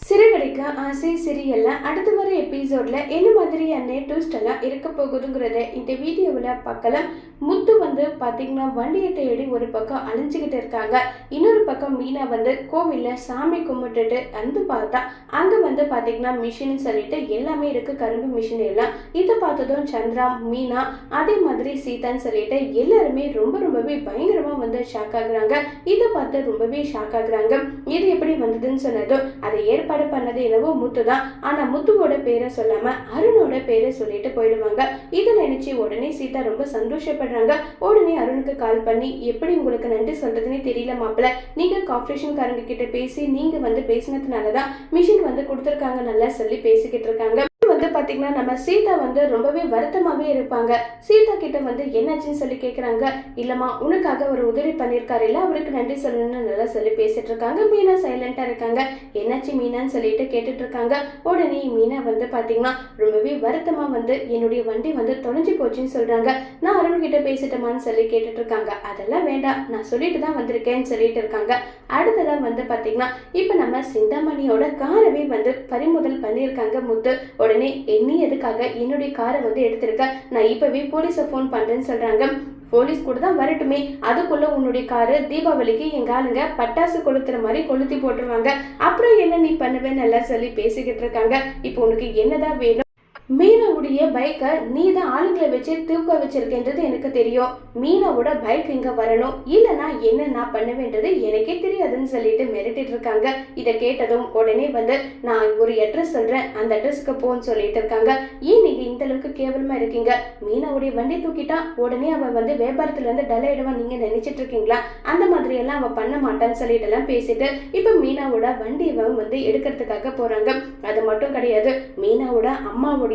சிறுகடிக்க ஆசை சீரியல்ல அடுத்து வர எபிசோட்ல என்ன மாதிரியான ட்விஸ்ட் எல்லாம் இருக்க போகுதுங்கிறத இந்த வீடியோவில் பார்க்கலாம். முத்து பார்த்தீங்கன்னா வண்டியை தேடி ஒரு பக்கம் அலைஞ்சிக்கிட்டு இருக்காங்க. இன்னொரு பக்கம் மீனா கோவிலில் சாமி கும்பிட்டுட்டு பார்த்தா அங்கே பார்த்தீங்கன்னா மிஷின் சொல்லிட்டு எல்லாமே இருக்கு, கரும்பு மிஷின் எல்லாம். இதை பார்த்ததும் சந்திரா, மீனா, அதே மாதிரி சீதான்னு சொல்லிட்டு எல்லாருமே ரொம்பவே பயங்கரமா ஷாக் ஆகுறாங்க. இதை பார்த்து ரொம்பவே ஷாக் ஆகுறாங்க. இது எப்படி வந்ததுன்னு சொன்னதும் அதை ஏற்பாடு பண்ணது என்னவோ முத்து தான். ஆனா முத்துவோட பேரை சொல்லாம அருணோட பேரை சொல்லிட்டு போயிடுவாங்க. இதை நினைச்சு உடனே சீதா ரொம்ப சந்தோஷப்படுறாங்க. உடனே அருணுக்கு கால் பண்ணி, எப்படி உங்களுக்கு நன்றி சொல்றதுன்னு தெரியல மாப்பிள்ள, நீங்க கார்பரேஷன் காரங்க கிட்ட பேசி நீங்க பேசினதுனாலதான் மிஷின் கொடுத்துருக்காங்க நல்லா சொல்லி பேசிக்கிட்டு இருக்காங்க. பாத்தீங்கன்னா நம்ம சீதா ரொம்பவே வருத்தமாவே இருப்பாங்க. சீதா கிட்ட என்னாச்சுன்னு சொல்லி கேக்குறாங்க. இல்லம்மா, உனக்காக ஒரு உதவி பண்ணிருக்காரு இல்ல, அவருக்கு நன்றி சொல்லணும்னு நல்லா சொல்லி பேசிட்டு இருக்காங்க. மீனா சைலண்டா இருக்காங்க. என்னாச்சு மீனான்னு சொல்லிட்டு கேட்டுட்டு இருக்காங்க. உடனே மீனா பாத்தீங்கன்னா ரொம்பவே வருத்தமா என்னுடைய வண்டி தொலைஞ்சு போச்சுன்னு சொல்றாங்க. நான் அருண் கிட்ட பேசிட்டோமான்னு சொல்லி கேட்டுட்டு இருக்காங்க. அதெல்லாம் வேண்டாம், நான் சொல்லிட்டு தான் வந்திருக்கேன்னு சொல்லிட்டு இருக்காங்க. அடுத்ததான் பாத்தீங்கன்னா இப்ப நம்ம சிந்தாமணியோட காரவே பறிமுதல் பண்ணியிருக்காங்க முத்து. உடனே நீ எதுக்காக என்னுடைய காரை எடுத்திருக்க, நான் இப்பவே போலீஸை போன் பண்றேன்னு சொல்றாங்க. போலீஸ் கூட தான் வரட்டுமே, அதுக்குள்ள உன்னுடைய காரு தீபாவளிக்கு எங்க ஆளுங்க பட்டாசு கொளுத்துற மாதிரி கொளுத்தி போட்டுருவாங்க, அப்புறம் என்ன நீ பண்ணுவேன்னு எல்லாம் சொல்லி பேசிக்கிட்டு இருக்காங்க. இப்போ உனக்கு என்னதான் வேணும்? மீனாவுடைய பைக்கை நீ தான் ஆளுங்களை வச்சு தூக்க வச்சிருக்கின்றது எனக்கு தெரியும். மீனாவோட பைக் இங்க வரணும், இல்லைன்னா என்ன நான் பண்ணுவேன்றது எனக்கே தெரியாதுன்னு சொல்லிட்டு மிரட்டிட்டு இருக்காங்க. இதை கேட்டதும் உடனே நான் ஒரு அட்ரஸ் சொல்றேன், அந்த அட்ரஸ்க்கு போன்னு சொல்லிட்டு இருக்காங்க. ஏன் நீங்க இந்த அளவுக்கு கேவலமா இருக்கீங்க? மீனாவுடைய வண்டி தூக்கிட்டா உடனே அவன் வியாபாரத்துல இருந்து டல் ஆயிடுவான் நீங்க நினைச்சிட்டு இருக்கீங்களா? அந்த மாதிரி எல்லாம் அவ பண்ண மாட்டான்னு சொல்லிட்டு எல்லாம் பேசிட்டு இப்ப மீனாவோட வண்டி எடுக்கிறதுக்காக போறாங்க. அது மட்டும் கிடையாது, மீனாவோட அம்மாவுடைய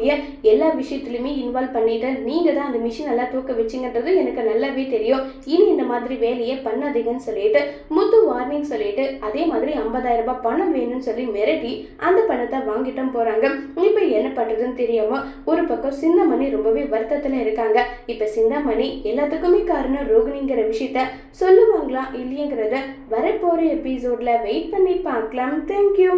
எல்லா விஷயத்திலுமே இன்வால்வ் பண்ணிட்டு நீங்க தான் அந்த மிஷின் எல்லாம் தூக்க வச்சிங்கன்றது எனக்கு நல்லாவே தெரியும். இனி இந்த மாதிரி வேலையை பண்ணாதீங்கன்னு சொல்லிட்டு முத்து வார்னிங் சொல்லிட்டு அதே மாதிரி 50,000 ரூபாய் பணம் வேணும்னு சொல்லி மிரட்டி அந்த பணத்தை வாங்கிட்டும் போறாங்க. இப்ப என்ன பண்றதுன்னு தெரியாம ஒரு பக்கம் சிந்தாமணி ரொம்பவே வருத்தத்துல இருக்காங்க. இப்ப சிந்தாமணி எல்லாத்துக்குமே காரணம் ரோகிணிங்கிற விஷயத்த சொல்லுவாங்களா இல்லையங்கிறத வரப்போற எபிசோட்ல வெயிட் பண்ணி பார்க்கலாம். தேங்க்யூ.